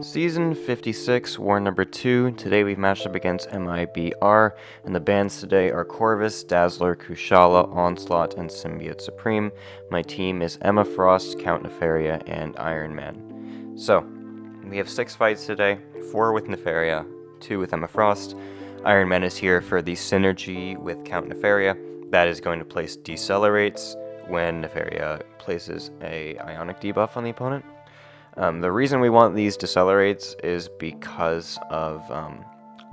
Season 56, War number 2. Today we've matched up against MIBR, and the bans today are Corvus, Dazzler, Kushala, Onslaught, and Symbiote Supreme. My team is Emma Frost, Count Nefaria, and Iron Man. So, we have 6 fights today, 4 with Nefaria, 2 with Emma Frost. Iron Man is here for the synergy with Count Nefaria. That is going to place decelerates when Nefaria places a ionic debuff on the opponent. The reason we want these decelerates is because of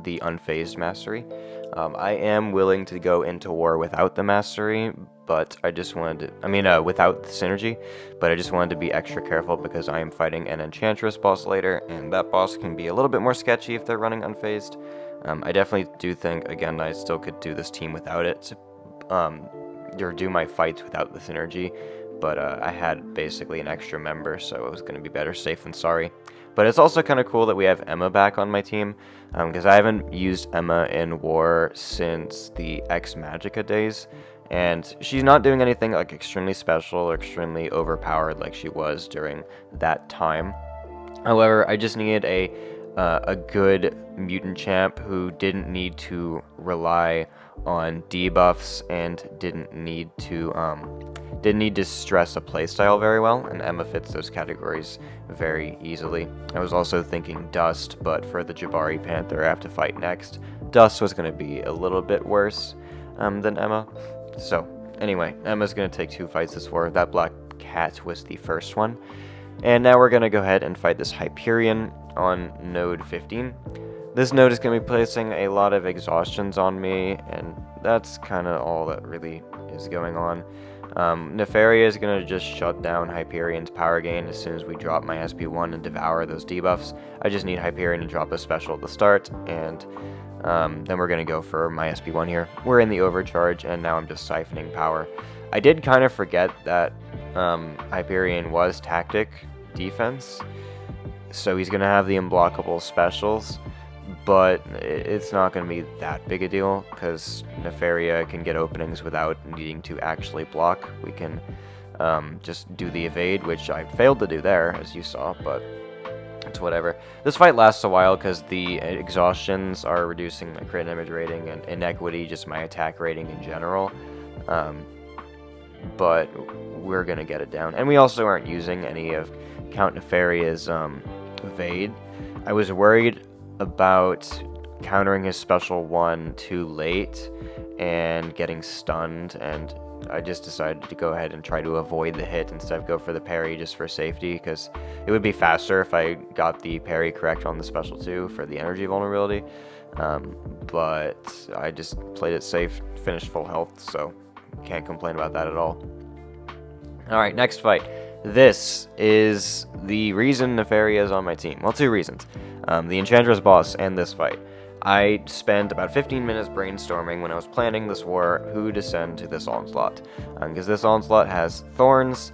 the unfazed mastery. I am willing to go into war without the mastery, but I just wanted to, without the synergy, but I just wanted to be extra careful because I am fighting an Enchantress boss later, and that boss can be a little bit more sketchy if they're running unfazed. I definitely do think, again, I still could do this team without it, or do my fights without the synergy. But I had basically an extra member, so it was going to be better safe than sorry. But it's also kind of cool that we have Emma back on my team, because I haven't used Emma in war since the X-Magica days, and she's not doing anything like extremely special or extremely overpowered like she was during that time. However, I just needed a good mutant champ who didn't need to rely on debuffs and didn't need to stress a playstyle very well, and Emma fits those categories very easily. I was also thinking Dust, but for the Jabari Panther I have to fight next, Dust was going to be a little bit worse than Emma. So anyway, Emma's going to take 2 fights this war. That Black Cat was the first one. And now we're going to go ahead and fight this Hyperion on node 15. This node is going to be placing a lot of exhaustions on me, and that's kind of all that really is going on. Nefaria is going to just shut down Hyperion's power gain as soon as we drop my SP1 and devour those debuffs. I just need Hyperion to drop a special at the start, and then we're going to go for my SP1 here. We're in the overcharge, and now I'm just siphoning power. I did kind of forget that Hyperion was tactic defense, so he's going to have the unblockable specials, but it's not going to be that big a deal because Nefaria can get openings without needing to actually block. We can just do the evade, which I failed to do there, as you saw, but it's whatever. This fight lasts a while because the exhaustions are reducing my crit damage rating, and inequity, just my attack rating in general. But we're going to get it down. And we also aren't using any of Count Nefaria's evade. I was worried about countering his special 1 too late and getting stunned, and I just decided to go ahead and try to avoid the hit instead of go for the parry just for safety, because it would be faster if I got the parry correct on the special 2 for the energy vulnerability. But I just played it safe, finished full health, so can't complain about that at all. Alright, next fight. This is the reason Nefaria is on my team. Well, 2 reasons. The Enchantress boss and this fight. I spent about 15 minutes brainstorming when I was planning this war who to send to this Onslaught. Because this Onslaught has thorns.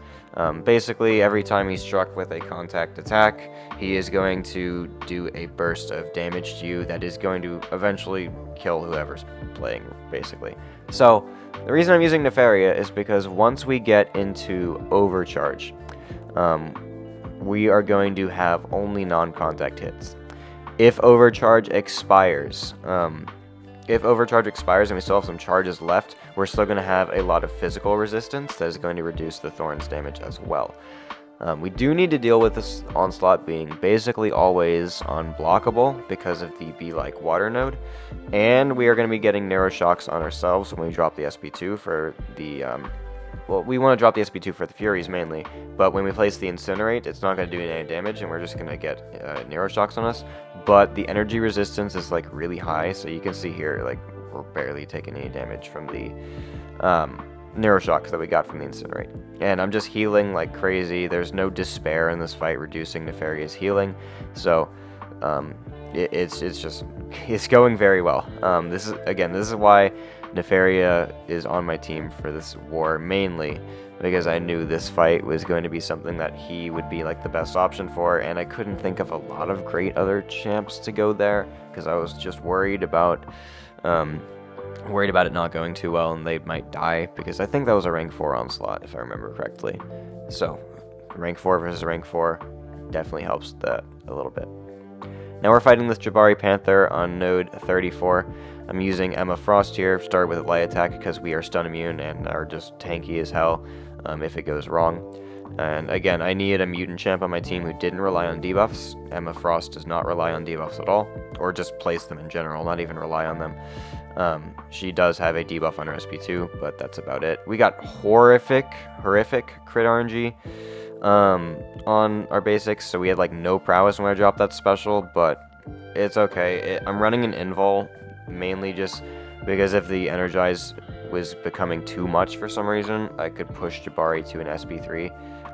Basically, every time he's struck with a contact attack, he is going to do a burst of damage to you that is going to eventually kill whoever's playing, basically. So, the reason I'm using Nefaria is because once we get into overcharge, we are going to have only non-contact hits. If overcharge expires, and we still have some charges left, we're still going to have a lot of physical resistance that is going to reduce the Thorns damage as well. We do need to deal with this Onslaught being basically always unblockable because of the Be-Like Water node, and we are going to be getting Narrow Shocks on ourselves when we drop the SP2 for the, well, we want to drop the SP2 for the Furies mainly, but when we place the Incinerate, it's not going to do any damage, and we're just going to get Narrow Shocks on us, but the energy resistance is, like, really high, so you can see here, like, we're barely taking any damage from the, Narrow Shocks that we got from the Incinerate. And I'm just healing like crazy. There's no despair in this fight reducing Nefaria's healing. So it's going very well. This is why Nefaria is on my team for this war, mainly because I knew this fight was going to be something that he would be like the best option for, and I couldn't think of a lot of great other champs to go there because I was just worried about it not going too well and they might die, because I think that was a rank 4 Onslaught if I remember correctly. So rank 4 versus rank 4 definitely helps that a little bit. Now we're fighting this Jabari Panther on node 34. I'm using Emma Frost here, start with a light attack because we are stun immune and are just tanky as hell if it goes wrong. And again, I needed a mutant champ on my team who didn't rely on debuffs. Emma Frost does not rely on debuffs at all, or just place them in general, not even rely on them. She does have a debuff on her SP2, but that's about it. We got horrific crit RNG on our basics, so we had like no prowess when I dropped that special, but it's okay. I'm running an invul mainly just because if the energize was becoming too much for some reason, I could push Jabari to an SP3.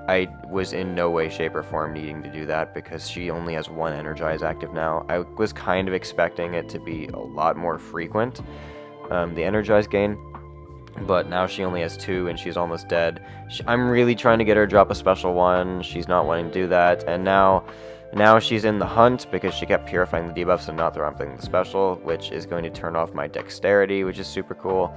I was in no way, shape, or form needing to do that because she only has one energize active now. I was kind of expecting it to be a lot more frequent, the energize gain, but now she only has two and she's almost dead. I'm really trying to get her to drop a special one. She's not wanting to do that, and now she's in the hunt because she kept purifying the debuffs and not dropping the special, which is going to turn off my dexterity, which is super cool.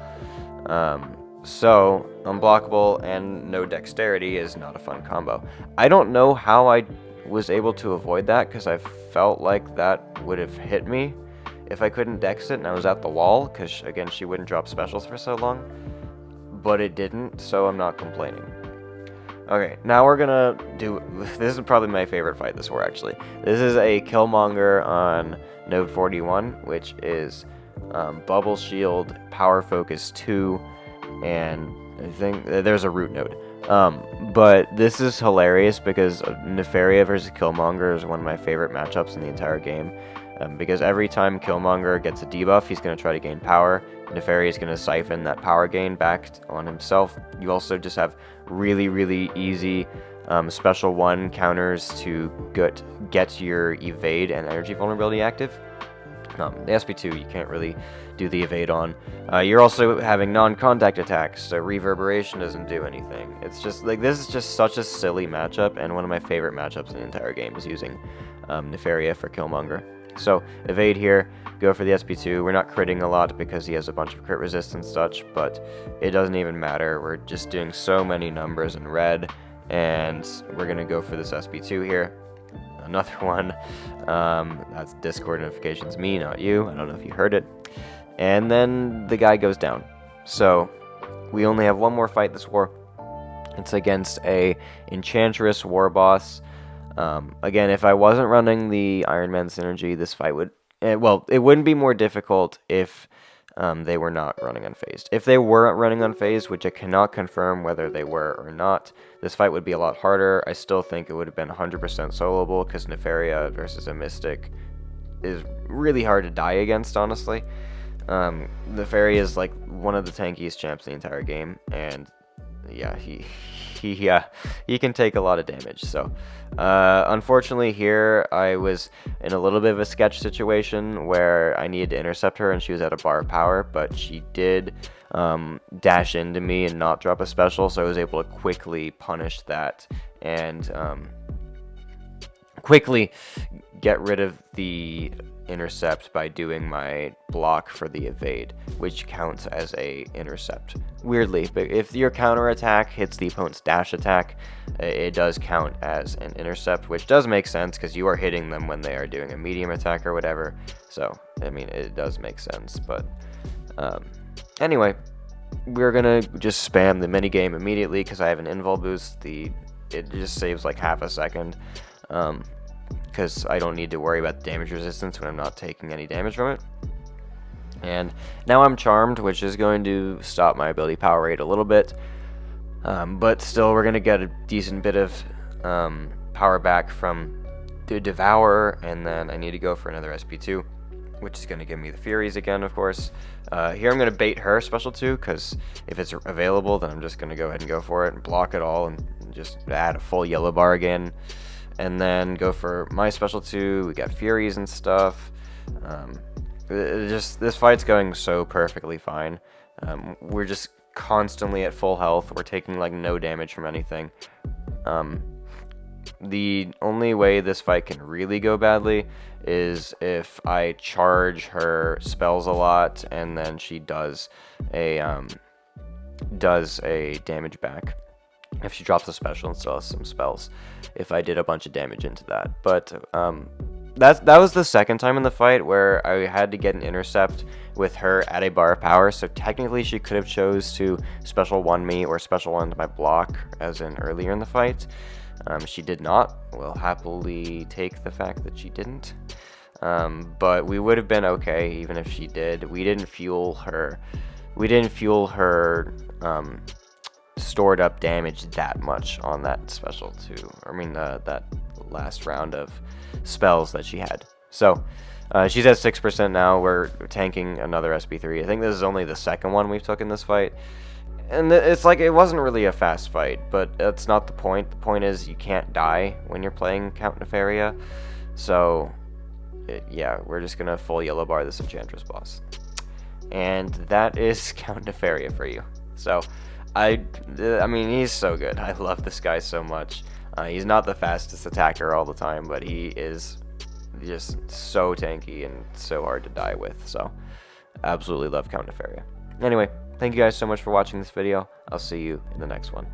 So, unblockable and no dexterity is not a fun combo. I don't know how I was able to avoid that, because I felt like that would have hit me if I couldn't dex it and I was at the wall, because, again, she wouldn't drop specials for so long. But it didn't, so I'm not complaining. Okay, now we're gonna do... This is probably my favorite fight this war, actually. This is a Killmonger on node 41, which is Bubble Shield, Power Focus 2, and I think there's a root node. But this is hilarious because Nefaria versus Killmonger is one of my favorite matchups in the entire game. Because every time Killmonger gets a debuff, he's going to try to gain power. Nefaria is going to siphon that power gain back on himself. You also just have really, really easy special 1 counters to get your evade and energy vulnerability active. The SP2 you can't really do the evade on. You're also having non-contact attacks, so reverberation doesn't do anything. It's just like, this is just such a silly matchup, and one of my favorite matchups in the entire game is using Nefaria for Killmonger. So evade here, go for the SP2. We're not critting a lot because he has a bunch of crit resist and such, but it doesn't even matter. We're just doing so many numbers in red, and we're gonna go for this SP2 here. Another one. That's Discord notifications, me, not you. I don't know if you heard it. And then the guy goes down. So we only have one more fight this war. It's against a Enchantress war boss. Again, if I wasn't running the Iron Man synergy, this fight would... well, it wouldn't be more difficult if they were not running unfazed. If they weren't running unfazed, which I cannot confirm whether they were or not, this fight would be a lot harder. I still think it would have been 100% soloable, because Nefaria versus a Mystic is really hard to die against, honestly. Nefaria is like one of the tankiest champs in the entire game, and yeah, he can take a lot of damage. So unfortunately here I was in a little bit of a sketch situation where I needed to intercept her and she was at a bar of power, but she did dash into me and not drop a special, so I was able to quickly punish that and quickly get rid of the intercept by doing my block for the evade, which counts as a intercept. Weirdly, but if your counter attack hits the opponent's dash attack, it does count as an intercept, which does make sense because you are hitting them when they are doing a medium attack or whatever. So I mean, it does make sense. But anyway, we're gonna just spam the minigame immediately because I have an invul boost. It just saves like half a second. Because I don't need to worry about the damage resistance when I'm not taking any damage from it. And now I'm charmed, which is going to stop my ability power rate a little bit. But still, we're going to get a decent bit of power back from the Devourer, and then I need to go for another SP2, which is going to give me the Furies again, of course. Here I'm going to bait her special 2, because if it's available, then I'm just going to go ahead and go for it and block it all and just add a full yellow bar again. And then go for my special 2. We got Furies and stuff. This fight's going so perfectly fine. We're just constantly at full health. We're taking like no damage from anything. The only way this fight can really go badly is if I charge her spells a lot and then she does a damage back. if she drops a special and still has some spells, if I did a bunch of damage into that. But that was the second time in the fight where I had to get an intercept with her at a bar of power, so technically she could have chose to special 1 me or special 1 to my block, as in earlier in the fight. She did not. We'll happily take the fact that she didn't. But we would have been okay even if she did. We didn't fuel her stored up damage that much on that special too. I mean that last round of spells that she had. So she's at 6% now. We're tanking another SB3. I think this is only the second one we've took in this fight. And it's like, it wasn't really a fast fight, but that's not the point. The point is you can't die when you're playing Count Nefaria. So yeah, we're just gonna full yellow bar this Enchantress boss. And that is Count Nefaria for you. So I mean, he's so good. I love this guy so much. He's not the fastest attacker all the time, but he is just so tanky and so hard to die with. So absolutely love Count Nefaria. Anyway, thank you guys so much for watching this video. I'll see you in the next one.